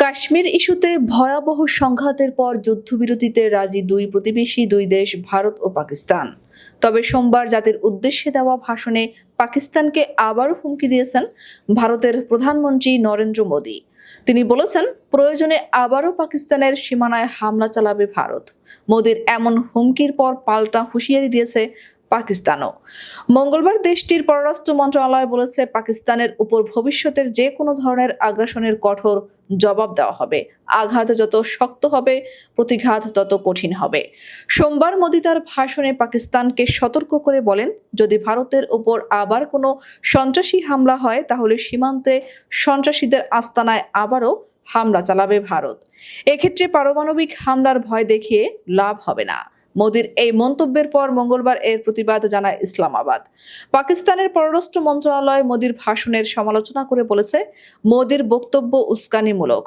কাশ্মীর ইস্যুতে ভয়াবহ সংঘাতের পর যুদ্ধবিরতিতে রাজি প্রতিবেশী দুই দেশ ভারত ও পাকিস্তান। তবে সোমবার জাতির উদ্দেশ্যে দেওয়া ভাষণে পাকিস্তানকে আবারও হুমকি দিয়েছেন ভারতের প্রধানমন্ত্রী নরেন্দ্র মোদী। তিনি বলেছেন, প্রয়োজনে আবারও পাকিস্তানের সীমানায় হামলা চালাবে ভারত। মোদীর এমন হুমকির পর পাল্টা হুঁশিয়ারি দিয়েছে পাকিস্তানও। মঙ্গলবার দেশটির পররাষ্ট্র মন্ত্রণালয় বলেছে, পাকিস্তানের উপর ভবিষ্যতের যে কোনো ধরনের আগ্রাসনের কঠোর জবাব দেওয়া হবে। আঘাত যত শক্ত হবে, প্রতিঘাত তত কঠিন হবে। সোমবার মোদী তার ভাষণে পাকিস্তানকে সতর্ক করে বলেন, যদি ভারতের উপর আবার কোনো সন্ত্রাসী হামলা হয় তাহলে সীমান্তে সন্ত্রাসীদের আস্তানায় আবারও হামলা চালাবে ভারত। এক্ষেত্রে পারমাণবিক হামলার ভয় দেখিয়ে লাভ হবে না। মোদীর এই মন্তব্যের পর মঙ্গলবার এর প্রতিবাদ জানায় ইসলামাবাদ। পাকিস্তানের পররাষ্ট্র মন্ত্রণালয় মোদীর ভাষণের সমালোচনা করে বলেছে, মোদীর বক্তব্য উস্কানিমূলক,